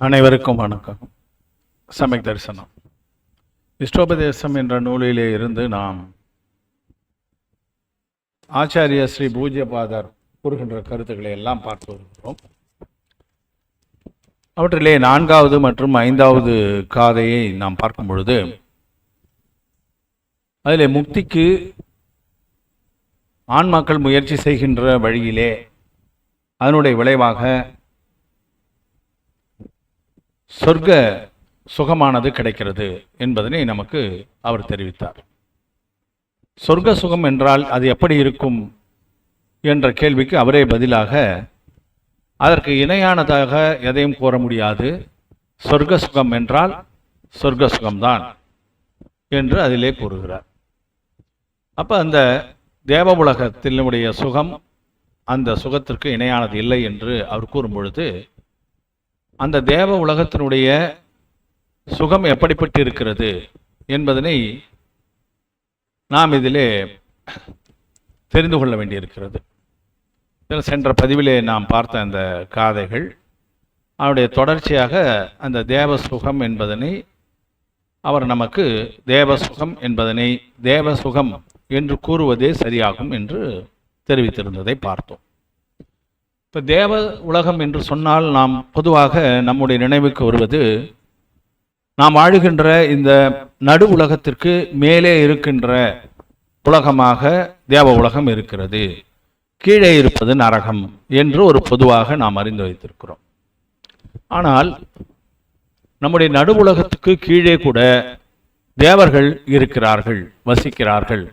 அனைவருக்கும் வணக்கம். சமயக் தரிசனம் இஷ்டோபதேசம் என்ற நூலிலே இருந்து நாம் ஆச்சாரிய ஸ்ரீ பூஜ்யபாதர் கூறுகின்ற கருத்துக்களை எல்லாம் பார்த்து வருகிறோம். அவற்றிலே 4வது மற்றும் 5வது காதையை நாம் பார்க்கும் பொழுது அதிலே முக்திக்கு ஆன்மாக்கள் முயற்சி செய்கின்ற வழியிலே அதனுடைய விளைவாக சொர்க்க சுகமானது கிடைக்கிறது என்பதனை நமக்கு அவர் தெரிவித்தார். சொர்க்க சுகம் என்றால் அது எப்படி இருக்கும் என்ற கேள்விக்கு அவரே பதிலாக அதற்கு இணையானதாக எதையும் கூற முடியாது, சொர்க்க சுகம் என்றால் சொர்க்க சுகம்தான் என்று அதிலே கூறுகிறார். அப்போ அந்த தேவ உலகத்தினுடைய சுகம் அந்த சுகத்திற்கு இணையானது இல்லை என்று அவர் கூறும் பொழுது அந்த தேவ உலகத்தினுடைய சுகம் எப்படிப்பட்டு இருக்கிறது என்பதனை நாம் இதிலே தெரிந்து கொள்ள வேண்டியிருக்கிறது. சென்ற பதிவிலே நாம் பார்த்த அந்த காதைகள் அவருடைய தொடர்ச்சியாக அந்த தேவ சுகம் என்பதனை அவர் நமக்கு தேவ சுகம் என்பதனை தேவ சுகம் என்று கூறுவதே சரியாகும் என்று தெரிவித்திருந்ததை பார்த்தோம். இப்போ தேவ உலகம் என்று சொன்னால் நாம் பொதுவாக நம்முடைய நினைவுக்கு வருவது நாம் வாழுகின்ற இந்த நடு உலகத்திற்கு மேலே இருக்கின்ற உலகமாக தேவ உலகம் இருக்கிறது, கீழே இருப்பது நரகம் என்று ஒரு பொதுவாக நாம் அறிந்து வைத்திருக்கிறோம். ஆனால் நம்முடைய நடு உலகத்துக்கு கீழே கூட தேவர்கள் இருக்கிறார்கள், வசிக்கிறார்கள்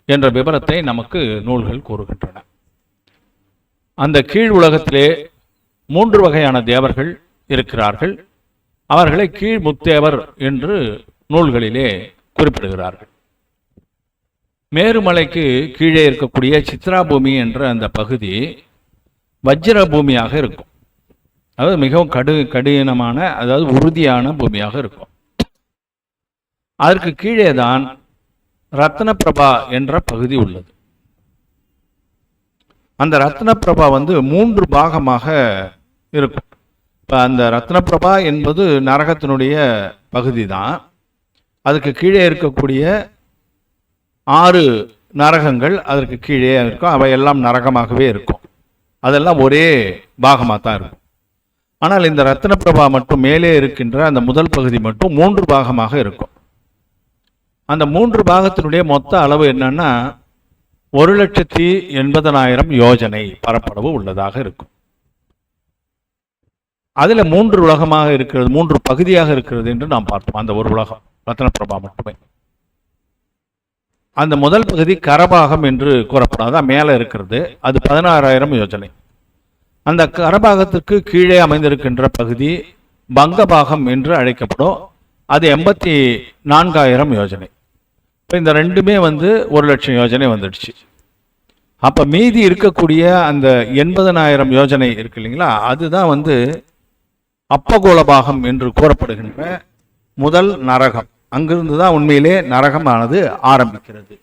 என்ற விவரத்தை நமக்கு நூல்கள் கூறுகின்றன. அந்த கீழ் உலகத்திலே 3 வகையான தேவர்கள் இருக்கிறார்கள். அவர்களை கீழ் முத்தேவர் என்று நூல்களிலே குறிப்பிடுகிறார்கள். மேருமலைக்கு கீழே இருக்கக்கூடிய சித்ரா பூமி என்ற அந்த பகுதி வஜ்ர பூமியாக இருக்கும். அதாவது மிகவும் கடினமான, அதாவது உறுதியான பூமியாக இருக்கும். அதற்கு கீழே தான் ரத்னபிரபா என்ற பகுதி உள்ளது. அந்த ரத்னபிரபா 3 பாகமாக இருக்கும். இப்போ அந்த ரத்னபிரபா என்பது நரகத்தினுடைய பகுதி தான். அதுக்கு கீழே இருக்கக்கூடிய 6 நரகங்கள் அதற்கு கீழே இருக்கும். அவையெல்லாம் நரகமாகவே இருக்கும். அதெல்லாம் ஒரே பாகமாக தான் இருக்கும். ஆனால் இந்த ரத்னபிரபா மட்டும் மேலே இருக்கின்ற அந்த முதல் பகுதி மட்டும் 3 பாகமாக இருக்கும். அந்த 3 பாகத்தினுடைய மொத்த அளவு என்னன்னா 1,80,000 யோஜனை பரப்பளவு உள்ளதாக இருக்கும். அதில் 3 உலகமாக இருக்கிறது, 3 பகுதியாக இருக்கிறது என்று நாம் பார்த்தோம். அந்த ஒரு உலகம் ரத்னபிரபா மட்டுமே. அந்த முதல் பகுதி கரபாகம் என்று கூறப்படாத மேலே இருக்கிறது, அது 16,000 யோஜனை. அந்த கரபாகத்திற்கு கீழே அமைந்திருக்கின்ற பகுதி பங்கபாகம் என்று அழைக்கப்படும், அது 84,000 யோஜனை. இப்போ இந்த ரெண்டுமே 1,00,000 யோஜனை வந்துடுச்சு. அப்போ மீதி இருக்கக்கூடிய அந்த 80,000 யோஜனை இருக்கு இல்லைங்களா, அதுதான் அப்பகோள பாகம் என்று கூறப்படுகின்ற முதல் நரகம். அங்கிருந்து தான் உண்மையிலே நரகமானது ஆரம்பிக்கிறது.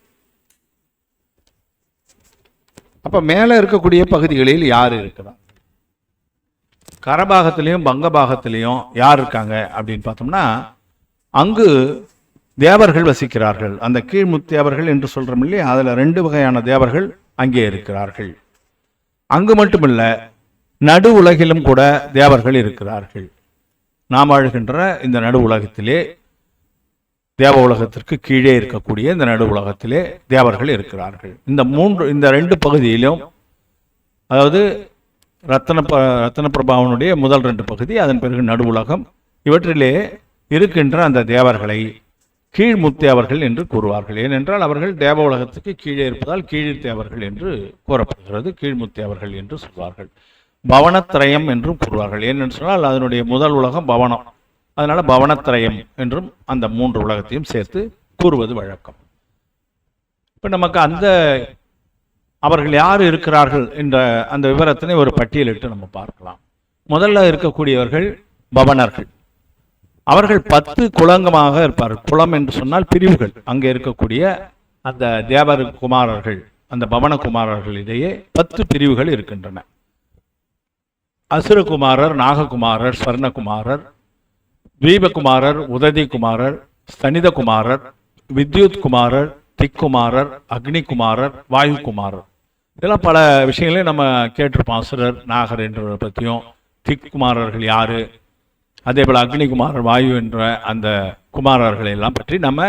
அப்போ மேலே இருக்கக்கூடிய பகுதிகளில் யார் இருக்கிறார்? கரபாகத்திலையும் பங்கபாகத்திலையும் யார் இருக்காங்க அப்படின்னு பார்த்தோம்னா அங்கு தேவர்கள் வசிக்கிறார்கள். அந்த கீழ்முத்தேவர்கள் என்று சொல்கிறோம் இல்லையா, அதில் 2 வகையான தேவர்கள் அங்கே இருக்கிறார்கள். அங்கு மட்டுமில்ல, நடு உலகிலும் கூட தேவர்கள் இருக்கிறார்கள். நாம் வாழ்கின்ற இந்த நடு உலகத்திலே, தேவ உலகத்திற்கு கீழே இருக்கக்கூடிய இந்த நடு உலகத்திலே தேவர்கள் இருக்கிறார்கள். இந்த 2 பகுதியிலும், அதாவது ரத்னபிரபாவனுடைய முதல் 2 பகுதி, அதன் பிறகு நடு உலகம், இவற்றிலே இருக்கின்ற அந்த தேவர்களை கீழ்முத்தேவர்கள் என்று கூறுவார்கள். ஏனென்றால் அவர்கள் தேவ உலகத்துக்கு கீழே இருப்பதால் கீழ்த்தேவர்கள் என்று கூறப்படுகிறது. கீழ்முத்தேவர்கள் என்று சொல்வார்கள். பவனத்திரயம் என்றும் கூறுவார்கள். ஏனென்று சொன்னால் அதனுடைய முதல் உலகம் பவனம், அதனால பவனத்திரயம் என்றும் அந்த 3 உலகத்தையும் சேர்த்து கூறுவது வழக்கம். இப்போ நமக்கு அவர்கள் யார் இருக்கிறார்கள் என்ற அந்த விவரத்தினை ஒரு பட்டியலிட்டு நம்ம பார்க்கலாம். முதல்ல இருக்கக்கூடியவர்கள் பவனர்கள். அவர்கள் 10 குலங்கமாக இருப்பார்கள். குலம் என்று சொன்னால் பிரிவுகள். அங்கே இருக்கக்கூடிய அந்த தேவர் குமாரர்கள், அந்த பவன குமாரர்களிடையே 10 பிரிவுகள் இருக்கின்றன. அசுரகுமாரர், நாககுமாரர், ஸ்வர்ணகுமாரர், தீபகுமாரர், உததிகுமாரர், ஸ்தனிதகுமாரர், வித்யுத் குமாரர், திக்குமாரர், அக்னிகுமாரர், வாயுகுமாரர். இதெல்லாம் பல விஷயங்களையும் நம்ம கேட்டிருப்போம். அசுரர், நாகர் என்றவரை பற்றியும், திக்குமாரர்கள் யாரு, அதே போல் அக்னிகுமாரர், வாயு என்ற அந்த குமாரர்களை எல்லாம் பற்றி நம்ம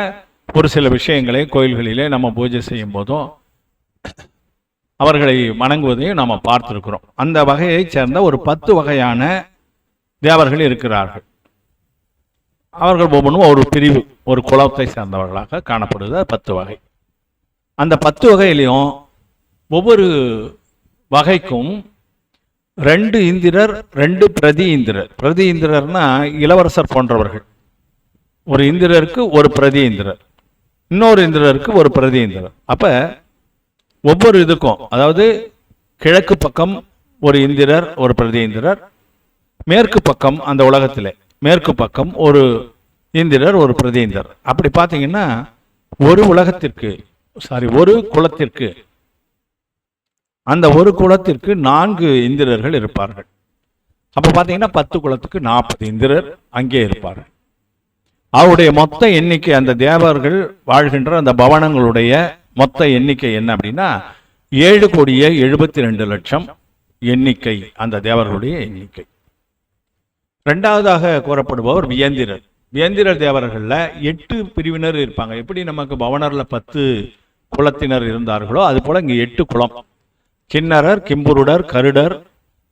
ஒரு சில விஷயங்களை கோயில்களிலே நம்ம பூஜை செய்யும் போதும் அவர்களை வணங்குவதையும் நாம் பார்த்திருக்கிறோம். அந்த வகையை சேர்ந்த ஒரு 10 வகையான தேவர்கள் இருக்கிறார்கள். அவர்கள் ஒவ்வொன்றும் ஒரு பிரிவு, ஒரு குலத்தை சேர்ந்தவர்களாக காணப்படுவது 10 வகை. அந்த 10 வகையிலையும் ஒவ்வொரு வகைக்கும் 2 இந்திரர், 2 பிரதி இந்திரர். பிரதி இந்திரர்னா இளவரசர் போன்றவர்கள். ஒரு இந்திரருக்கு ஒரு பிரதி இந்திரர், இன்னொரு இந்திரருக்கு ஒரு பிரதி இந்திரர். அப்ப ஒவ்வொரு இதுக்கும், அதாவது கிழக்கு பக்கம் ஒரு இந்திரர், ஒரு பிரதி இந்திரர், மேற்கு பக்கம் அந்த உலகத்திலே மேற்கு பக்கம் ஒரு இந்திரர், ஒரு பிரதி இந்திரர். அப்படி பார்த்தீங்கன்னா ஒரு உலகத்திற்கு, ஒரு குலத்திற்கு, அந்த ஒரு குலத்திற்கு 4 இந்திரர்கள் இருப்பார்கள். அப்போ பார்த்தீங்கன்னா 10 குலத்துக்கு 40 இந்திரர் அங்கே இருப்பார்கள். அவருடைய மொத்த எண்ணிக்கை, அந்த தேவர்கள் வாழ்கின்ற அந்த பவனங்களுடைய மொத்த எண்ணிக்கை என்ன அப்படின்னா 7,72,00,000 எண்ணிக்கை அந்த தேவர்களுடைய எண்ணிக்கை. இரண்டாவதாக கூறப்படுபவர் வியந்திரர். வியந்திரர் தேவர்கள்ல 8 பிரிவினர் இருப்பாங்க. எப்படி நமக்கு பவனர்ல 10 குலத்தினர் இருந்தார்களோ அது போல இங்க 8 குலம். கிண்ணரர், கிம்புருடர், கருடர்,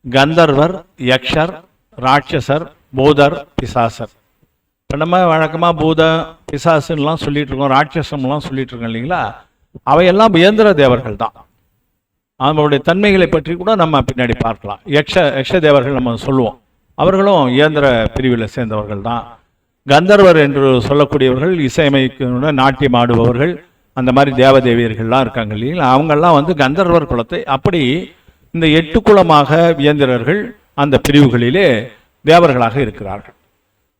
கந்தர்வர், யக்ஷர், ராட்சசர், பூதர், பிசாசர். இப்போ நம்ம வழக்கமாக பூத பிசாசுன்னெலாம் சொல்லிட்டு இருக்கோம், ராட்சசம்லாம் சொல்லிட்டு இருக்கோம் இல்லைங்களா? அவையெல்லாம் வியந்திர தேவர்கள் தான். அவங்களுடைய தன்மைகளை பற்றி கூட நம்ம பின்னாடி பார்க்கலாம். யக்ஷ தேவர்கள் நம்ம சொல்லுவோம், அவர்களும் இயந்திர பிரிவில் சேர்ந்தவர்கள் தான். கந்தர்வர் என்று சொல்லக்கூடியவர்கள் இசையமைக்க நாட்டியம் ஆடுபவர்கள், அந்த மாதிரி தேவதேவியர்கள்லாம் இருக்காங்க இல்லைங்களா? அவங்கெல்லாம் வந்து கந்தர்வர் குலத்தை. அப்படி இந்த 8 குலமாக வியந்திரர்கள் அந்த பிரிவுகளிலே தேவர்களாக இருக்கிறார்கள்.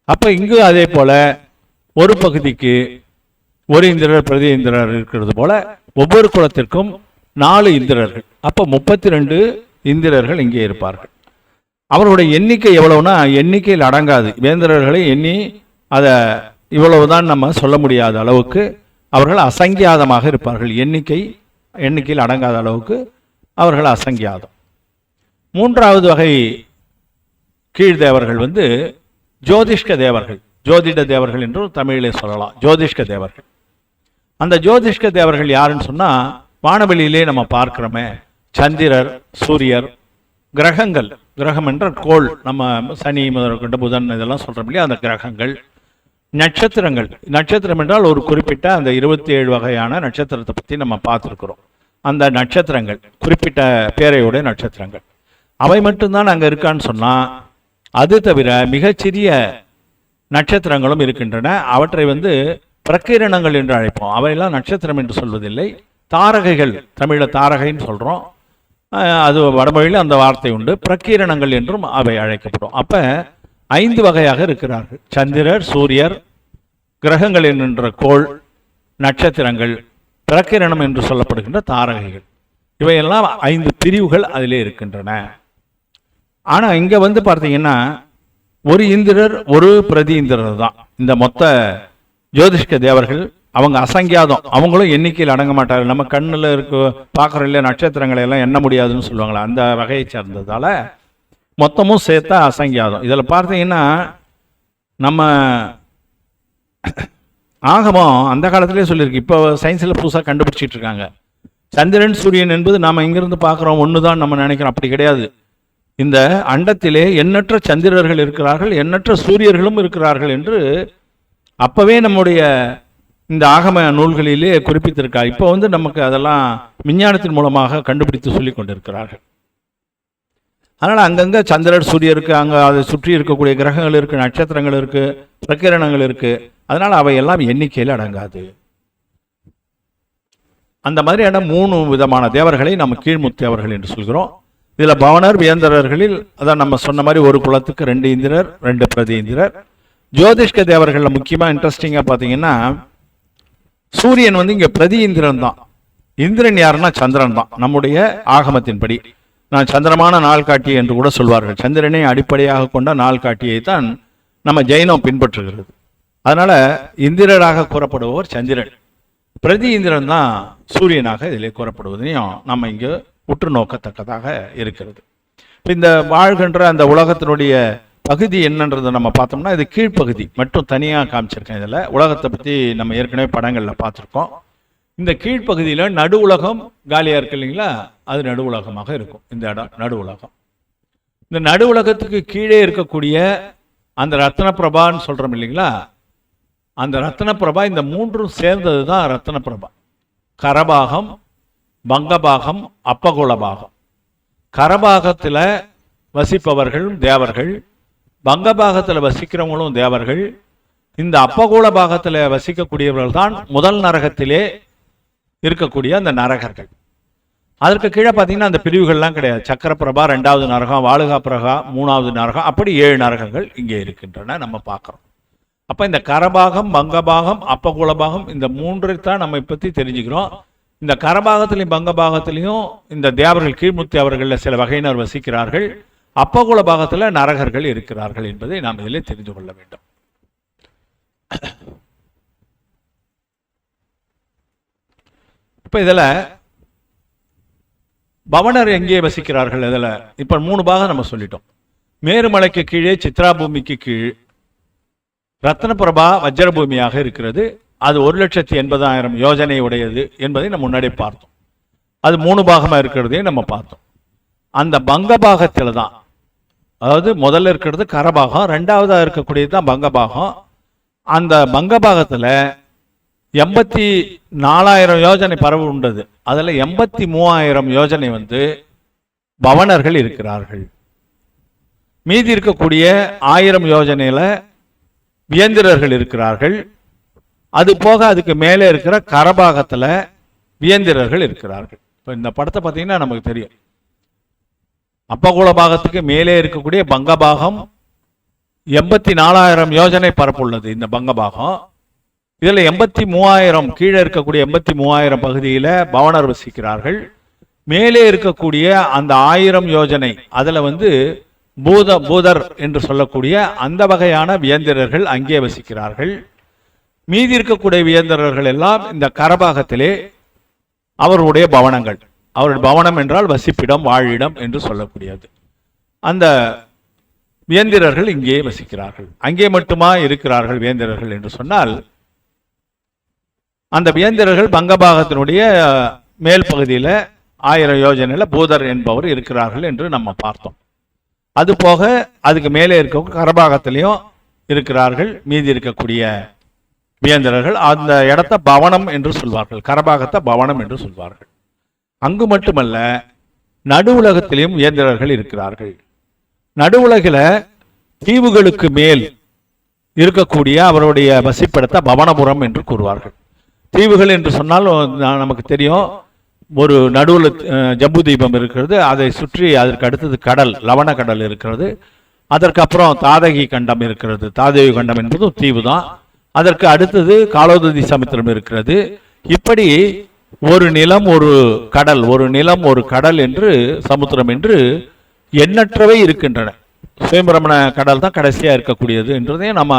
அப்போ இங்கு அதே போல ஒரு பகுதிக்கு ஒரு இந்திரர், பிரதி இந்திரர் இருக்கிறது போல ஒவ்வொரு குலத்திற்கும் 4 இந்திரர்கள். அப்போ 32 இந்திரர்கள் இங்கே இருப்பார்கள். அவர்களுடைய எண்ணிக்கை எவ்வளவுனா எண்ணிக்கையில் அடங்காது. வேந்திரர்களை எண்ணி அதை இவ்வளவுதான் நம்ம சொல்ல முடியாத அளவுக்கு அவர்கள் அசங்கியாதமாக இருப்பார்கள். எண்ணிக்கையில் அடங்காத அளவுக்கு அவர்கள் அசங்கியாதம். 3வது வகை கீழ்தேவர்கள் வந்து ஜோதிஷ்க தேவர்கள், ஜோதிட தேவர்கள் என்று தமிழிலே சொல்லலாம். ஜோதிஷ்க தேவர்கள். அந்த ஜோதிஷ்க தேவர்கள் யாருன்னு சொன்னா வானவெளியிலே நம்ம பார்க்கிறோமே, சந்திரர், சூரியர், கிரகங்கள், கிரகம் என்ற கோள், நம்ம சனி முதற்கொண்ட புதன் இதெல்லாம் சொல்றோம் இல்லையா, அந்த கிரகங்கள், நட்சத்திரங்கள். நட்சத்திரம் என்றால் ஒரு குறிப்பிட்ட அந்த 27 வகையான நட்சத்திரத்தை பற்றி நம்ம பார்த்துருக்கிறோம். அந்த நட்சத்திரங்கள் குறிப்பிட்ட பேரையுடைய நட்சத்திரங்கள், அவை மட்டும்தான் அங்கே இருக்கான்னு சொன்னால், அது தவிர மிகச்சிறிய நட்சத்திரங்களும் இருக்கின்றன. அவற்றை வந்து பிரக்கிரணங்கள் என்று அழைப்போம். அவையெல்லாம் நட்சத்திரம் என்று சொல்வதில்லை, தாரகைகள். தமிழில் தாரகைன்னு சொல்கிறோம், அது வடமொழியில் அந்த வார்த்தை உண்டு. பிரக்கிரணங்கள் என்றும் அவை அழைக்கப்படும். அப்போ 5 வகையாக இருக்கிறார்கள். சந்திரர், சூரியர், கிரகங்கள் என்கின்ற கோள், நட்சத்திரங்கள், பிரக்கிரணம் என்று சொல்லப்படுகின்ற தாரகைகள். இவையெல்லாம் 5 பிரிவுகள் அதிலே இருக்கின்றன. ஆனால் இங்கே வந்து பார்த்தீங்கன்னா ஒரு இந்திரர், ஒரு பிரதி இந்திரர் தான் இந்த மொத்த ஜோதிஷ்க தேவர்கள். அவங்க அசங்கியாதம், அவங்களும் எண்ணிக்கையில் அடங்க மாட்டார்கள். நம்ம கண்ணில் பார்க்குறோம் இல்லையா, நட்சத்திரங்களை எல்லாம் எண்ண முடியாதுன்னு சொல்லுவாங்களா, அந்த வகையை சேர்ந்ததால் மொத்தமும் சேர்த்தா அசங்கியாதம். இதில் பார்த்தீங்கன்னா நம்ம ஆகமம் அந்த காலத்திலே சொல்லியிருக்கு. இப்போ சயின்ஸில் புதுசாக கண்டுபிடிச்சிட்டு இருக்காங்க. சந்திரன், சூரியன் என்பது நாம் இங்கிருந்து பார்க்குறோம் ஒன்று தான் நம்ம நினைக்கிறோம். அப்படி கிடையாது. இந்த அண்டத்திலே எண்ணற்ற சந்திரர்கள் இருக்கிறார்கள், எண்ணற்ற சூரியர்களும் இருக்கிறார்கள் என்று அப்பவே நம்முடைய இந்த ஆகம நூல்களிலே குறிப்பிட்டிருக்கா. இப்போ வந்து நமக்கு அதெல்லாம் விஞ்ஞானத்தின் மூலமாக கண்டுபிடித்து சொல்லி கொண்டிருக்கிறார்கள். அதனால் அங்கங்கே சந்திரர், சூரியர் இருக்குது, அங்கே அதை சுற்றி இருக்கக்கூடிய கிரகங்கள் இருக்குது, நட்சத்திரங்கள் இருக்குது, பிரக்கிரணங்கள் இருக்குது. அதனால் அவையெல்லாம் எண்ணிக்கையில் அடங்காது. அந்த மாதிரியான 3 விதமான தேவர்களை நம்ம கீழ்முத்தேவர்கள் என்று சொல்கிறோம். இதில் பவனர், வியந்தரர்களில் அதான் நம்ம சொன்ன மாதிரி ஒரு குலத்துக்கு 2 இந்திரர், 2 பிரதி இந்திரர். ஜோதிஷ்க தேவர்களில் முக்கியமாக இன்ட்ரெஸ்டிங்காக பார்த்தீங்கன்னா சூரியன் வந்து இங்கே பிரதி இந்திரன் தான். இந்திரன் யாருன்னா சந்திரன் தான் நம்முடைய ஆகமத்தின்படி. நான் சந்திரமான நாள் காட்டி என்று கூட சொல்வார்கள். சந்திரனை அடிப்படையாக கொண்ட நாள் காட்டியை தான் நம்ம ஜெயினம் பின்பற்றுகிறது. அதனால இந்திரராக கூறப்படுபவர் சந்திரன், பிரதி இந்திரன் தான் சூரியனாக இதிலே கூறப்படுவதையும் நம்ம இங்கு உற்று நோக்கத்தக்கதாக இருக்கிறது. இப்போ இந்த வாழ்கின்ற அந்த உலகத்தினுடைய பகுதி என்னன்றதை நம்ம பார்த்தோம்னா இது கீழ்ப்பகுதி மட்டும் தனியாக காமிச்சிருக்கேன். இதில் உலகத்தை பற்றி நம்ம ஏற்கனவே படங்களில் பார்த்துருக்கோம். இந்த கீழ்ப்பகுதியில் நடு உலகம் காலியாக இருக்கு இல்லைங்களா, அது நடு உலகமாக இருக்கும். இந்த இடம் நடு உலகம். இந்த நடு உலகத்துக்கு கீழே இருக்கக்கூடிய அந்த ரத்னபிரபான்னு சொல்கிறோம் இல்லைங்களா, அந்த ரத்னபிரபா இந்த மூன்றும் சேர்ந்தது தான் ரத்னபிரபா. கரபாகம், பங்கபாகம், அப்பகோளபாகம். கரபாகத்தில் வசிப்பவர்களும் தேவர்கள், பங்கபாகத்தில் வசிக்கிறவங்களும் தேவர்கள். இந்த அப்பகோள பாகத்தில் வசிக்கக்கூடியவர்கள் தான் முதல் நரகத்திலே இருக்கக்கூடிய அந்த நரகர்கள். அதற்கு கீழே பார்த்தீங்கன்னா அந்த பிரிவுகள்லாம் கிடையாது. சக்கரபிரபா 2வது நரகம், வாளுகா பிரகா 3வது நரகம், அப்படி 7 நரகங்கள் இங்கே இருக்கின்றன நம்ம பார்க்குறோம். அப்போ இந்த கரபாகம், பங்கபாகம், அப்பகோளபாகம் இந்த 3 தான் நம்ம பற்றி தெரிஞ்சுக்கிறோம். இந்த கரபாகத்திலையும் பங்கபாகத்திலையும் இந்த தேவர்கள் கீழ்முத்தி அவர்களில் சில வகையினர் வசிக்கிறார்கள். அப்பகோள பாகத்தில் நரகர்கள் இருக்கிறார்கள் என்பதை நாம் இதில் தெரிந்து கொள்ள வேண்டும். இப்போ இதில் பவனர் எங்கே வசிக்கிறார்கள்? இதில் இப்போ 3 பாகம் நம்ம சொல்லிட்டோம். மேருமலைக்கு கீழே சித்ரா பூமிக்கு கீழ் ரத்னபிரபா வஜ்ரபூமியாக இருக்கிறது. அது 1,80,000 யோஜனை உடையது என்பதை நம்ம முன்னாடி பார்த்தோம். அது 3 பாகமாக இருக்கிறதே நம்ம பார்த்தோம். அந்த பங்கபாகத்தில் தான், அதாவது முதல்ல இருக்கிறது கரபாகம், 2வதாக இருக்கக்கூடியது தான் பங்கபாகம். அந்த பங்கபாகத்தில் 84,000 யோஜனை பரவு உண்டது. அதில் 83,000 யோஜனை பவனர்கள் இருக்கிறார்கள். மீதி இருக்கக்கூடிய 1000 யோஜனையில் வியந்திரர்கள் இருக்கிறார்கள். அது போக அதுக்கு மேலே இருக்கிற கரபாகத்தில் வியந்திரர்கள் இருக்கிறார்கள். இப்போ இந்த படத்தை பார்த்தீங்கன்னா நமக்கு தெரியும். அப்பகோள பாகத்துக்கு மேலே இருக்கக்கூடிய பங்கபாகம் 84,000 யோஜனை பரப்புள்ளது. இந்த பங்கபாகம் இதில் 83,000 கீழே இருக்கக்கூடிய 83,000 பகுதியில் பவனர் வசிக்கிறார்கள். மேலே இருக்கக்கூடிய அந்த 1000 யோஜனை அதில் பூதர் என்று சொல்லக்கூடிய அந்த வகையான வியந்திரர்கள் அங்கே வசிக்கிறார்கள். மீதி இருக்கக்கூடிய வியந்திரர்கள் எல்லாம் இந்த கரபாகத்திலே அவருடைய பவனங்கள். அவருடைய பவனம் என்றால் வசிப்பிடம், வாழிடம் என்று சொல்லக்கூடியது. அந்த வியந்திரர்கள் இங்கே வசிக்கிறார்கள். அங்கே மட்டுமா இருக்கிறார்கள் வியந்திரர்கள் என்று சொன்னால், அந்த வியந்திரர்கள் பங்கபாகத்தினுடைய மேல் பகுதியில் 1000 யோஜனையில் பூதர் என்பவர் இருக்கிறார்கள் என்று நம்ம பார்த்தோம். அது போக அதுக்கு மேலே இருக்க கரபாகத்திலையும் இருக்கிறார்கள் மீதி இருக்கக்கூடிய வியந்திரர்கள். அந்த இடத்த பவனம் என்று சொல்வார்கள், கரபாகத்தை பவனம் என்று சொல்வார்கள். அங்கு மட்டுமல்ல, நடு உலகத்திலும் வியந்திரர்கள் இருக்கிறார்கள். நடு உலகில தீவுகளுக்கு மேல் இருக்கக்கூடிய அவருடைய வசிப்பிடத்தை பவனபுரம் என்று கூறுவார்கள். தீவுகள் என்று சொன்னால் நமக்கு தெரியும், ஒரு நடுவில் ஜம்பு தீபம் இருக்கிறது, அதை சுற்றி அதற்கு அடுத்தது கடல், லவண கடல் இருக்கிறது. அதற்கு அப்புறம் தாதகி கண்டம் இருக்கிறது. தாதகி கண்டம் என்பது தீவு தான். அதற்கு அடுத்தது காலோததி சமுத்திரம் இருக்கிறது. இப்படி ஒரு நிலம் ஒரு கடல், ஒரு நிலம் ஒரு கடல் என்று, சமுத்திரம் என்று எண்ணற்றவை இருக்கின்றன. சுயம்பிரமண கடல் தான் கடைசியாக இருக்கக்கூடியது என்றதையும் நம்ம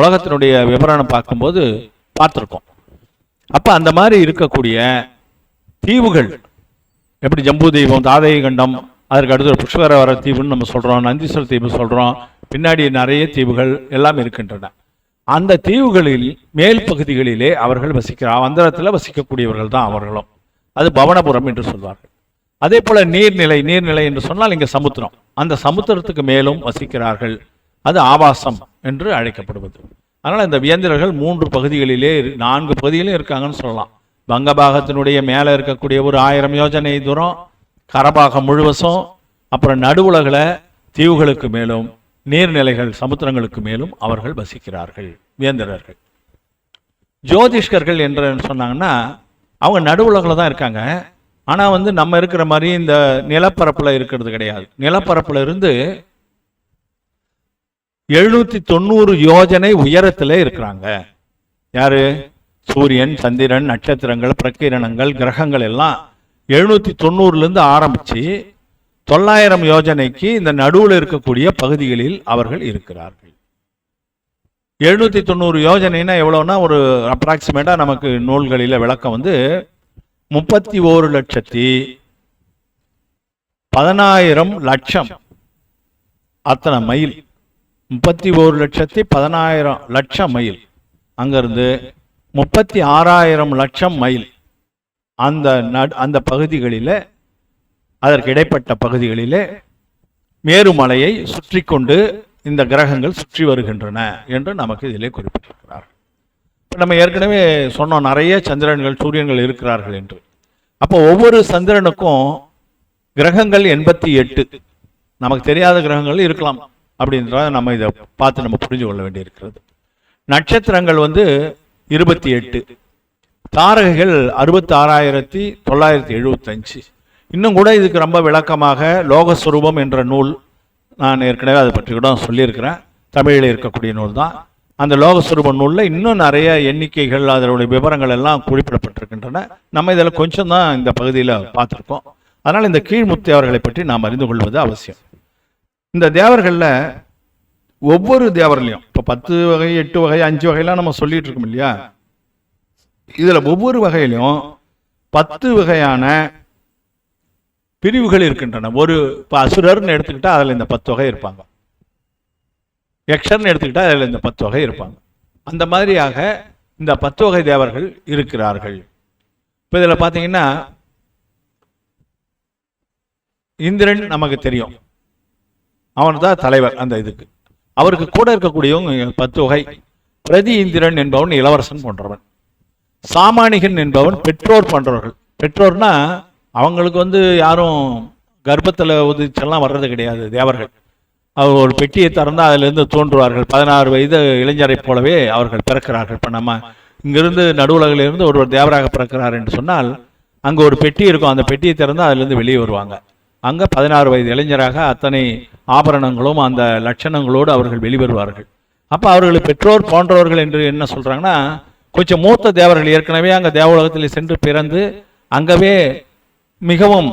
உலகத்தினுடைய விவரணம் பார்க்கும்போது பார்த்துருக்கோம். அப்போ அந்த மாதிரி இருக்கக்கூடிய தீவுகள், எப்படி ஜம்பு தீபம், தாதகி கண்டம், அதற்கு அடுத்து புஷ்கரவர தீவுன்னு நம்ம சொல்கிறோம், நந்தீஸ்வர தீவு சொல்கிறோம், பின்னாடி நிறைய தீவுகள் எல்லாம் இருக்கின்றன. அந்த தீவுகளில் மேல் பகுதிகளிலே அவர்கள் வசிக்கிறார், அந்தரத்தில் வசிக்கக்கூடியவர்கள் தான் அவர்களும். அது பவனபுரம் என்று சொல்வார்கள். அதே போல நீர்நிலை, நீர்நிலை என்று சொன்னால் இங்கே சமுத்திரம், அந்த சமுத்திரத்துக்கு மேலும் வசிக்கிறார்கள். அது ஆவாசம் என்று அழைக்கப்படுவது. அதனால் இந்த வியந்திரர்கள் 3 பகுதிகளிலே 4 பகுதியிலும் இருக்காங்கன்னு சொல்லலாம். பங்கபாகத்தினுடைய மேலே இருக்கக்கூடிய ஒரு 1000 யோஜனை தூரம், கரபாகம் முழுவதும், அப்புறம் நடுவுலகில் தீவுகளுக்கு மேலும், நீர்நிலைகள் சமுத்திரங்களுக்கு மேலும் அவர்கள் வசிக்கிறார்கள் வியந்திரர்கள். ஜோதிஷ்கர்கள் என்று சொன்னாங்கன்னா அவங்க நடுவுலகில் தான் இருக்காங்க. ஆனால் நம்ம இருக்கிற மாதிரி இந்த நிலப்பரப்பில் இருக்கிறது கிடையாது. நிலப்பரப்பில் இருந்து 790 யோஜனை உயரத்தில் இருக்கிறாங்க. யாரு? சூரியன், சந்திரன், நட்சத்திரங்கள், பிரகிரணங்கள், கிரகங்கள் எல்லாம் 790லேருந்து ஆரம்பித்து 900 யோஜனைக்கு இந்த நடுவில் இருக்கக்கூடிய பகுதிகளில் அவர்கள் இருக்கிறார்கள். 790 யோஜனைனா எவ்வளவுனா ஒரு அப்ராக்சிமேட்டா நமக்கு நூல்களில விளக்கம் 31,10,00,000 அத்தனை மைல். 31,10,00,000 மைல். அங்கிருந்து 36,00,000 மைல் அந்த பகுதிகளில, அதற்கு இடைப்பட்ட பகுதிகளிலே மேருமலையை சுற்றி கொண்டு இந்த கிரகங்கள் சுற்றி வருகின்றன என்று நமக்கு இதிலே குறிப்பிட்டிருக்கிறார். நம்ம ஏற்கனவே சொன்னோம், நிறைய சந்திரன்கள் சூரியன்கள் இருக்கிறார்கள் என்று. அப்போ ஒவ்வொரு சந்திரனுக்கும் கிரகங்கள் 88, நமக்கு தெரியாத கிரகங்கள் இருக்கலாம் அப்படின்றத நம்ம இதை பார்த்து நம்ம புரிஞ்சு கொள்ள வேண்டியிருக்கிறது. நட்சத்திரங்கள் 28, தாரகைகள் 66,975. இன்னும் கூட இதுக்கு ரொம்ப விளக்கமாக லோகஸ்வரூபம் என்ற நூல், நான் ஏற்கனவே அதை பற்றி கூட சொல்லியிருக்கிறேன், தமிழில் இருக்கக்கூடிய நூல் தான். அந்த லோகஸ்வரூப நூலில் இன்னும் நிறைய எண்ணிக்கைகள், அதனுடைய விவரங்கள் எல்லாம் குறிப்பிடப்பட்டிருக்கின்றன. நம்ம இதில் கொஞ்சம் தான் இந்த பகுதியில் பார்த்துருக்கோம். அதனால் இந்த கீழ்முத்தி அவர்களை பற்றி நாம் அறிந்து கொள்வது அவசியம். இந்த தேவர்களில் ஒவ்வொரு தேவர்களையும் இப்போ 10 வகை 8 வகை 5 வகையெல்லாம் நம்ம சொல்லிட்டு இருக்கோம் இல்லையா, இதில் ஒவ்வொரு வகையிலும் 10 வகையான பிரிவுகள் இருக்கின்றன. ஒரு இப்போ அசுரர்னு எடுத்துக்கிட்டா அதில் இந்த 10 வகை இருப்பாங்க, யக்ஷர்னு எடுத்துக்கிட்டா அதில் இந்த 10 வகை இருப்பாங்க. அந்த மாதிரியாக இந்த 10 வகை தேவர்கள் இருக்கிறார்கள். இப்போ இதில் பார்த்தீங்கன்னா இந்திரன் நமக்கு தெரியும், அவன் தான் தலைவர் அந்த இதுக்கு. அவருக்கு கூட இருக்கக்கூடியவங்க 10 வகை. பிரதி இந்திரன் என்பவன் இளவரசன் போன்றவன். சாமானிகன் என்பவன் பெற்றோர் போன்றவர்கள். பெற்றோர்னா அவங்களுக்கு யாரும் கர்ப்பத்தில் உதிச்செல்லாம் வர்றது கிடையாது தேவர்கள். அவர் ஒரு பெட்டியை திறந்தால் அதிலிருந்து தோன்றுவார்கள். 16 வயது இளைஞரை போலவே அவர்கள் பிறக்கிறார்கள். இப்போ நம்ம இங்கிருந்து நடுவுலகிலிருந்து ஒருவர் தேவராக பிறக்கிறார் என்று சொன்னால் அங்கே ஒரு பெட்டி இருக்கும், அந்த பெட்டியை திறந்தால் அதிலிருந்து வெளியே வருவாங்க. அங்கே 16 வயது இளைஞராக அத்தனை ஆபரணங்களும் அந்த லட்சணங்களோடு அவர்கள் வெளிவருவார்கள். அப்போ அவர்கள் பெற்றோர் போன்றவர்கள் என்று என்ன சொல்கிறாங்கன்னா, கொஞ்சம் மூத்த தேவர்கள் ஏற்கனவே அங்கே தேவலோகத்தில் சென்று பிறந்து அங்கவே மிகவும்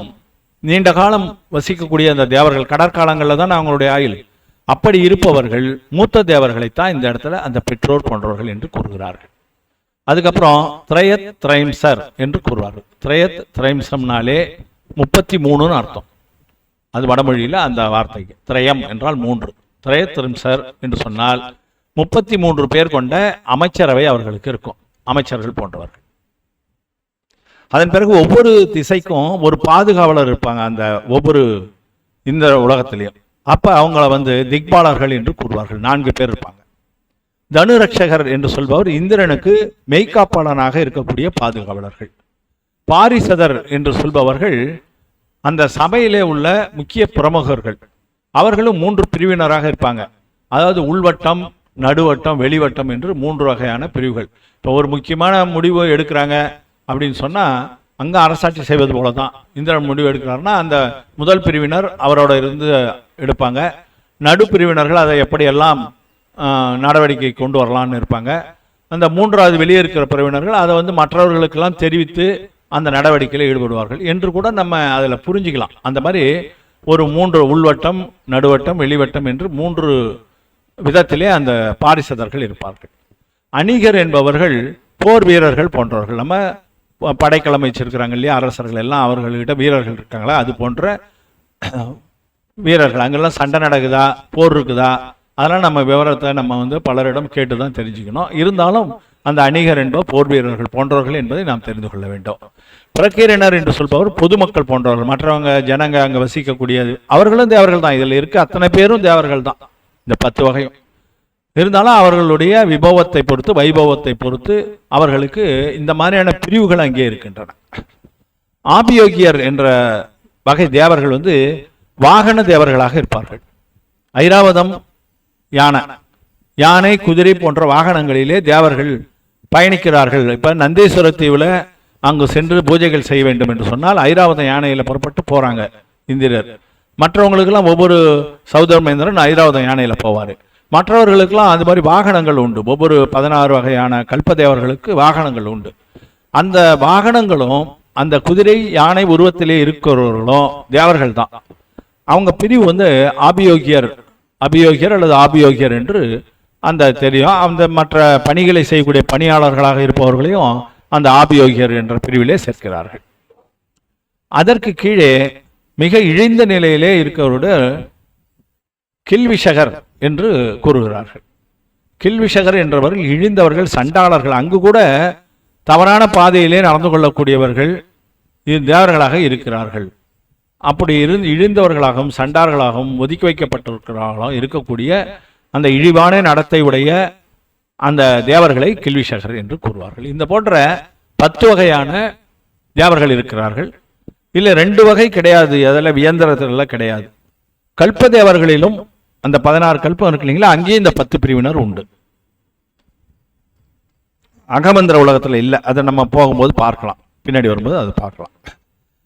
நீண்ட காலம் வசிக்கக்கூடிய அந்த தேவர்கள், கடற்காலங்களில் தான் அவங்களுடைய ஆயுள். அப்படி இருப்பவர்கள் மூத்த தேவர்களைத்தான் இந்த இடத்துல அந்த பெற்றோர் போன்றவர்கள் என்று கூறுகிறார்கள். அதுக்கப்புறம் திரையத் திரைம்சர் என்று கூறுவார்கள். திரையத் திரைம்சம்னாலே 33ன்னு அர்த்தம். அது வடமொழியில் அந்த வார்த்தைக்கு திரயம் என்றால் 3. திரையத் திரைம்சர் என்று சொன்னால் 33 பேர் கொண்ட அமைச்சரவை அவர்களுக்கு இருக்கும், அமைச்சர்கள் போன்றவர்கள். அதன் பிறகு ஒவ்வொரு திசைக்கும் ஒரு பாதுகாவலர் இருப்பாங்க அந்த ஒவ்வொரு இந்த உலகத்திலையும். அப்ப அவங்கள திக்பாலர்கள் என்று கூறுவார்கள். 4 பேர் இருப்பாங்க. தனுரக்ஷகர் என்று சொல்பவர் இந்திரனுக்கு மெய்காப்பாளனாக இருக்கக்கூடிய பாதுகாவலர்கள். பாரிசதர் என்று சொல்பவர்கள் அந்த சபையிலே உள்ள முக்கிய பிரமுகர்கள். அவர்களும் 3 பிரிவினராக இருப்பாங்க. அதாவது உள்வட்டம், நடுவட்டம், வெளிவட்டம் என்று 3 வகையான பிரிவுகள். இப்போ ஒரு முக்கியமான முடிவு எடுக்கிறாங்க அப்படின்னு சொன்னால் அங்கே அரசாட்சி செய்வது போல தான். இந்திரன் முடிவு எடுக்கிறாருன்னா அந்த முதல் பிரிவினர் அவரோட இருந்து எடுப்பாங்க. நடு பிரிவினர்கள் அதை எப்படியெல்லாம் நடவடிக்கை கொண்டு வரலான்னு இருப்பாங்க. அந்த 3வது வெளியே இருக்கிற பிரிவினர்கள் அதை மற்றவர்களுக்கெல்லாம் தெரிவித்து அந்த நடவடிக்கையில் ஈடுபடுவார்கள் என்று கூட நம்ம அதில் புரிஞ்சுக்கலாம். அந்த மாதிரி ஒரு 3 உள்வட்டம், நடுவட்டம், வெளிவட்டம் என்று 3 விதத்திலே அந்த பாரிசதர்கள் இருப்பார்கள். அணிகர் என்பவர்கள் போர் வீரர்கள் போன்றவர்கள். நம்ம படைக்கிழமை வச்சிருக்கிறாங்க இல்லையா அரசர்கள் எல்லாம், அவர்கள்கிட்ட வீரர்கள் இருக்காங்களா, அது போன்ற வீரர்கள். அங்கெல்லாம் சண்டை நடக்குதா, போர் இருக்குதா, அதெல்லாம் நம்ம விவரத்தை நம்ம பலரிடம் கேட்டு தான் தெரிஞ்சுக்கணும். இருந்தாலும் அந்த அணிகர் என்பவர் போர் வீரர்கள் போன்றவர்கள் என்பதை நாம் தெரிந்து கொள்ள வேண்டும். பிரகீரனர் என்று சொல்பவர் பொதுமக்கள் போன்றவர்கள், மற்றவங்க ஜனங்க அங்கே வசிக்கக்கூடியது, அவர்களும் தேவர்கள் தான். இதில் இருக்க அத்தனை பேரும் தேவர்கள் தான், இந்த 10 வகையும். இருந்தாலும் அவர்களுடைய விபவத்தை பொறுத்து, வைபவத்தை பொறுத்து அவர்களுக்கு இந்த மாதிரியான பிரிவுகள் அங்கே இருக்கின்றன. ஆபியோகியர் என்ற வகை தேவர்கள் வாகன தேவர்களாக இருப்பார்கள். ஐராவதம் யானை, யானை, குதிரை போன்ற வாகனங்களிலே தேவர்கள் பயணிக்கிறார்கள். இப்போ நந்தீஸ்வர தீவில் அங்கு சென்று பூஜைகள் செய்ய வேண்டும் என்று சொன்னால் ஐராவதம் யானையில் புறப்பட்டு போகிறாங்க இந்திரர். மற்றவங்களுக்கெல்லாம் ஒவ்வொரு சௌதர்மேந்திரன் ஐராவதம் யானையில் போவார். மற்றவர்களுக்கெல்லாம் அது மாதிரி வாகனங்கள் உண்டு. ஒவ்வொரு 16 வகையான கல்பதேவர்களுக்கு வாகனங்கள் உண்டு. அந்த வாகனங்களும் அந்த குதிரை யானை உருவத்திலே இருக்கிறவர்களும் தேவர்கள் தான். அவங்க பிரிவு வந்து அபியோகியர் அல்லது ஆபியோகியர் என்று அந்த தெரியும். அந்த மற்ற பணிகளை செய்யக்கூடிய பணியாளர்களாக இருப்பவர்களையும் அந்த ஆபியோகியர் என்ற பிரிவிலே சேர்க்கிறார்கள். அதற்கு கீழே மிக இழிந்த நிலையிலே இருக்கிறவரோட கில்விஷகர் என்று கூறுகிறார்கள். கில்விஷகர் என்றவர்கள் இழிந்தவர்கள், சண்டாளர்கள், அங்கு கூட தவறான பாதையிலே நடந்து கொள்ளக்கூடியவர்கள் தேவர்களாக இருக்கிறார்கள். அப்படி இழிந்தவர்களாகவும் சண்டார்களாகவும் ஒதுக்கி வைக்கப்பட்டிருக்கிறார்களாகவும் இருக்கக்கூடிய அந்த இழிவான நடத்தை உடைய அந்த தேவர்களை கில்விஷகர் என்று கூறுவார்கள். இந்த போன்ற 10 வகையான தேவர்கள் இருக்கிறார்கள். இல்லை 2 வகை கிடையாது, அதில் வியந்திரத்தில் கிடையாது. கல்ப தேவர்களிலும் அந்த 16 கல்பம் இருக்கு இல்லைங்களா, அங்கேயும் இந்த 10 பிரிவினர் உண்டு. அகமந்திர உலகத்தில் இல்லை, அதை நம்ம போகும்போது பார்க்கலாம், பின்னாடி வரும்போது அது பார்க்கலாம்.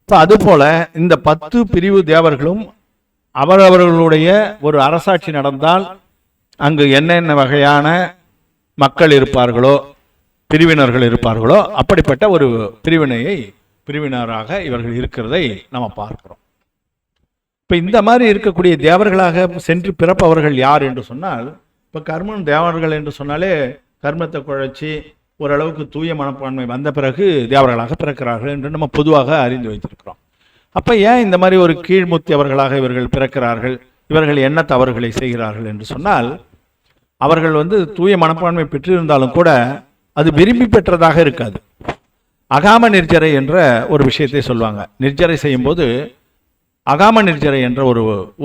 இப்போ அதுபோல இந்த 10 பிரிவு தேவர்களும் அவரவர்களுடைய ஒரு அரசாட்சி நடந்தால் அங்கு என்னென்ன வகையான மக்கள் இருப்பார்களோ, பிரிவினர்கள் இருப்பார்களோ, அப்படிப்பட்ட ஒரு பிரிவினராக இவர்கள் இருக்கிறதை நம்ம பார்க்கிறோம். இப்போ இந்த மாதிரி இருக்கக்கூடிய தேவர்களாக சென்று பிறப்பவர்கள் யார் என்று சொன்னால், இப்போ கர்மன் தேவர்கள் என்று சொன்னாலே கர்மத்தை குழைச்சி ஓரளவுக்கு தூய மனப்பான்மை வந்த பிறகு தேவர்களாக பிறக்கிறார்கள் என்று நம்ம பொதுவாக அறிந்து வைத்திருக்கிறோம். அப்போ ஏன் இந்த மாதிரி ஒரு கீழ்முத்தியவர்களாக இவர்கள் பிறக்கிறார்கள், இவர்கள் என்ன தவறுகளை செய்கிறார்கள் என்று சொன்னால், அவர்கள் தூய மனப்பான்மை பெற்றிருந்தாலும் கூட அது விரும்பி பெற்றதாக இருக்காது. அகாம நிர்ஜரை என்ற ஒரு விஷயத்தை சொல்லுவாங்க. நிர்ஜரை செய்யும்போது அகாம நிர்ஜரை என்ற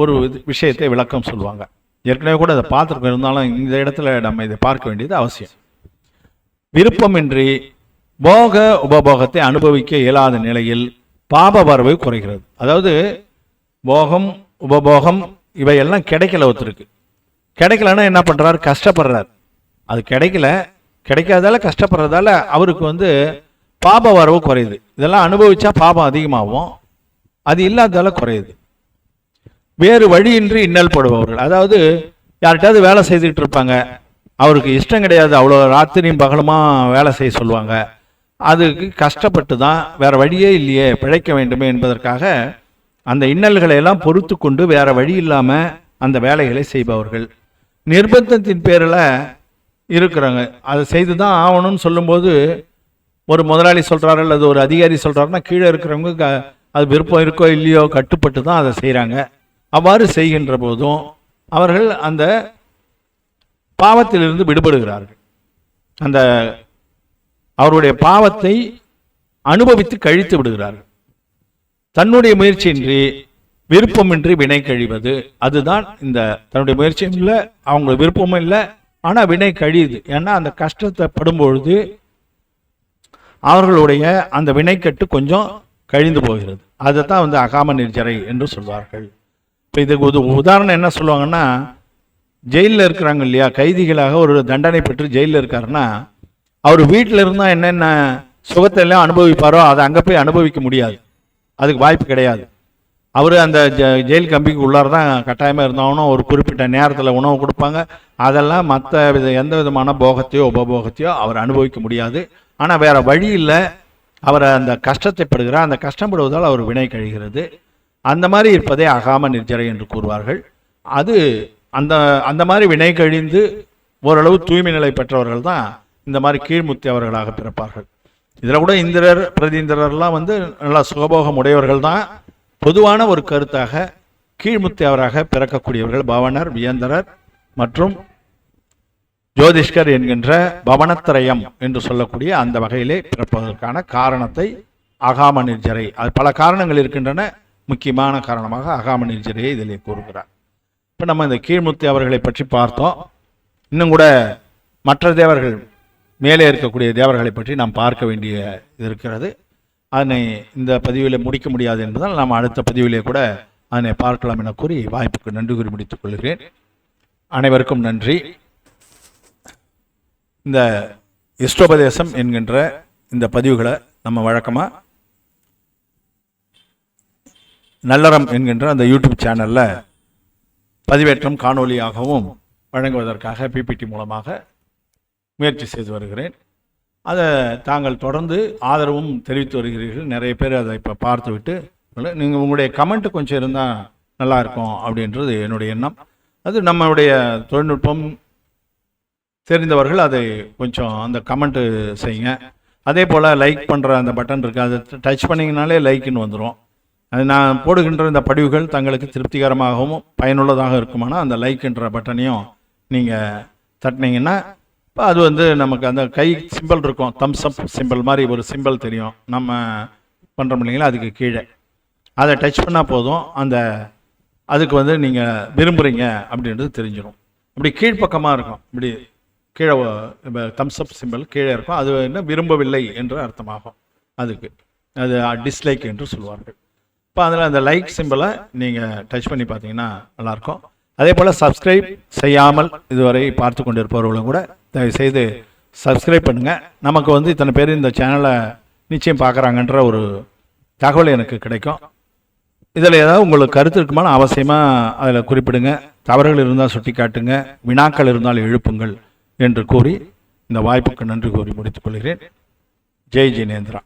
ஒரு விஷயத்தை விளக்கம் சொல்லுவாங்க. ஏற்கனவே கூட அதை பார்த்துருக்கோம், இருந்தாலும் இந்த இடத்துல நம்ம இதை பார்க்க வேண்டியது அவசியம். விருப்பமின்றி போக உபபோகத்தை அனுபவிக்க இயலாத நிலையில் பாப வரவை குறைகிறது. அதாவது போகம் உபபோகம் இவையெல்லாம் கிடைக்கல, ஒருத்தருக்கு கிடைக்கலன்னா என்ன பண்ணுறாரு, கஷ்டப்படுறார். அது கிடைக்காதால கஷ்டப்படுறதால அவருக்கு பாப வரவு குறையுது. இதெல்லாம் அனுபவிச்சா பாபம் அதிகமாகும், அது இல்லாததால குறையுது. வேறு வழியின்றி இன்னல் படுபவர்கள், அதாவது யார்கிட்டாவது வேலை செய்துக்கிட்டு இருப்பாங்க, அவருக்கு இஷ்டம் கிடையாது, அவ்வளோ ராத்திரியும் பகலுமா வேலை செய்ய சொல்லுவாங்க, அதுக்கு கஷ்டப்பட்டு தான் வேற வழியே இல்லையே, பிழைக்க வேண்டுமே என்பதற்காக அந்த இன்னல்களை எல்லாம் பொறுத்து கொண்டு வேற வழி இல்லாமல் அந்த வேலைகளை செய்பவர்கள். நிர்பந்தத்தின் பேரில் இருக்கிறாங்க, அதை செய்து தான் ஆகணும்னு சொல்லும்போது ஒரு முதலாளி சொல்கிறாரு அல்லது ஒரு அதிகாரி சொல்கிறாருன்னா கீழே இருக்கிறவங்க அது விருப்பம் இருக்கோ இல்லையோ கட்டுப்பட்டு தான் அதை செய்கிறாங்க. அவ்வாறு செய்கின்ற போதும் அவர்கள் அந்த பாவத்திலிருந்து விடுபடுகிறார்கள். அந்த அவருடைய பாவத்தை அனுபவித்து கழித்து விடுகிறார்கள். தன்னுடைய முயற்சியின்றி விருப்பமின்றி வினை கழிவது, அதுதான் இந்த தன்னுடைய முயற்சியும் இல்லை, அவங்க விருப்பமும் இல்லை, ஆனால் வினை கழியுது. ஏன்னா அந்த கஷ்டத்தை படும்பொழுது அவர்களுடைய அந்த வினைக்கட்டு கொஞ்சம் கழிந்து போகிறது. அதைத்தான் அகாம நிர்ஜரை என்று சொல்வார்கள். இப்போ இதுக்கு உதாரணம் என்ன சொல்லுவாங்கன்னா, ஜெயிலில் இருக்கிறாங்க இல்லையா, கைதிகளாக ஒரு தண்டனை பெற்று ஜெயிலில் இருக்காருன்னா அவர் வீட்டில் இருந்தால் என்னென்ன சுகத்தை எல்லாம் அனுபவிப்பாரோ அதை அங்கே போய் அனுபவிக்க முடியாது, அதுக்கு வாய்ப்பு கிடையாது. அவர் அந்த ஜெயில் கம்பிக்கு உள்ளார தான் கட்டாயமாக இருந்தாலும் ஒரு குறிப்பிட்ட நேரத்தில் உணவு கொடுப்பாங்க, அதெல்லாம் மற்ற எந்த விதமான போகத்தையோ உபபோகத்தையோ அவர் அனுபவிக்க முடியாது. ஆனால் வேற வழி இல்லை, அவரை அந்த கஷ்டத்தை படுகிறார், அந்த கஷ்டப்படுவதால் அவர் வினை கழிகிறது. அந்த மாதிரி இருப்பதே அகாம நிர்ஜரை என்று கூறுவார்கள். அது அந்த அந்த மாதிரி வினை கழிந்து ஓரளவு தூய்மை நிலை பெற்றவர்கள் தான் இந்த மாதிரி கீழ்முத்தி அவர்களாக பிறப்பார்கள். இதில் கூட இந்திரர் பிரதீந்திரர்லாம் நல்லா சுகபோகம் உடையவர்கள் தான். பொதுவான ஒரு கருத்தாக கீழ்முத்தி அவராக பிறக்கக்கூடியவர்கள் பவனர், வியந்தரர் மற்றும் ஜோதிஷ்கர் என்கின்ற பவனத்திரயம் என்று சொல்லக்கூடிய அந்த வகையிலே பிறப்பதற்கான காரணத்தை அகாம நிர்ஜரை, அது பல காரணங்கள் இருக்கின்றன, முக்கியமான காரணமாக அகாம நிர்ஜரையை இதிலே கூறுகிறார். இப்போ நம்ம இந்த கீழ்முத்தி அவர்களை பற்றி பார்த்தோம். இன்னும் கூட மற்ற தேவர்கள், மேலே இருக்கக்கூடிய தேவர்களை பற்றி நாம் பார்க்க வேண்டிய இது இருக்கிறது. அதனை இந்த பதிவில் முடிக்க முடியாது என்பதால் நாம் அடுத்த பதிவிலே கூட அதனை பார்க்கலாம் என கூறி வாய்ப்புக்கு நன்றி கூறி முடித்துக் கொள்கிறேன். அனைவருக்கும் நன்றி. இந்த இஷ்டோபதேசம் என்கின்ற இந்த பதிவுகளை நம்ம வழக்கமாக நல்லறம் என்கின்ற அந்த யூடியூப் சேனலில் பதிவேற்றம் காணொலியாகவும் வழங்குவதற்காக பிபிடி மூலமாக முயற்சி செய்து வருகிறேன். அதை தாங்கள் தொடர்ந்து ஆதரவும் தெரிவித்து வருகிறீர்கள். நிறைய பேர் அதை இப்போ பார்த்து விட்டு நீங்கள் உங்களுடைய கமெண்ட் கொஞ்சம் இருந்தால் நல்லாயிருக்கும் அப்படின்றது என்னுடைய எண்ணம். அது நம்மளுடைய தொழில்நுட்பம் தெரிந்தவர்கள் அதை கொஞ்சம் அந்த கமெண்ட்டு செய்யுங்க. அதே போல் லைக் பண்ணுற அந்த பட்டன் இருக்குது, அதை டச் பண்ணிங்கனாலே லைக்குன்னு வந்துடும். அது நான் போடுகின்ற இந்த பதிவுகள் தங்களுக்கு திருப்திகரமாகவும் பயனுள்ளதாக இருக்குமானா அந்த லைக்குன்ற பட்டனையும் நீங்கள் தட்டினீங்கன்னா இப்போ அது வந்து நமக்கு அந்த கை சிம்பிள் இருக்கும், தம்ஸ் அப் சிம்பிள் மாதிரி ஒரு சிம்பிள் தெரியும் நம்ம பண்ணுறோம் இல்லைங்களா, அதுக்கு கீழே அதை டச் பண்ணால் போதும், அந்த அதுக்கு வந்து நீங்கள் விரும்புகிறீங்க அப்படின்றது தெரிஞ்சிடும். இப்படி கீழ்ப்பக்கமாக இருக்கும், இப்படி கீழே தம்ஸ் அப் சிம்பிள் கீழே இருக்கும், அது என்ன விரும்பவில்லை என்று அர்த்தமாகும். அதுக்கு அது டிஸ்லைக் என்று சொல்வார்கள். இப்போ அதில் அந்த லைக் சிம்பிளை நீங்கள் டச் பண்ணி பார்த்தீங்கன்னா நல்லாயிருக்கும். அதே போல் சப்ஸ்கிரைப் செய்யாமல் இதுவரை பார்த்து கொண்டு இருப்பவர்களும் கூட தயவுசெய்து சப்ஸ்கிரைப் பண்ணுங்கள். நமக்கு வந்து இத்தனை பேர் இந்த சேனலை நிச்சயம் பார்க்குறாங்கன்ற ஒரு தகவல் எனக்கு கிடைக்கும். இதில் ஏதாவது உங்களுக்கு கருத்து இருக்குமானா அவசியமாக அதில் குறிப்பிடுங்க. தவறுகள் இருந்தால் சுட்டி காட்டுங்க, வினாக்கள் இருந்தால் எழுப்புங்கள் என்று கூறி இந்த வாய்ப்புக்கு நன்றி கூறி முடித்துக் கொள்கிறேன். ஜெய் ஜினேந்திரா.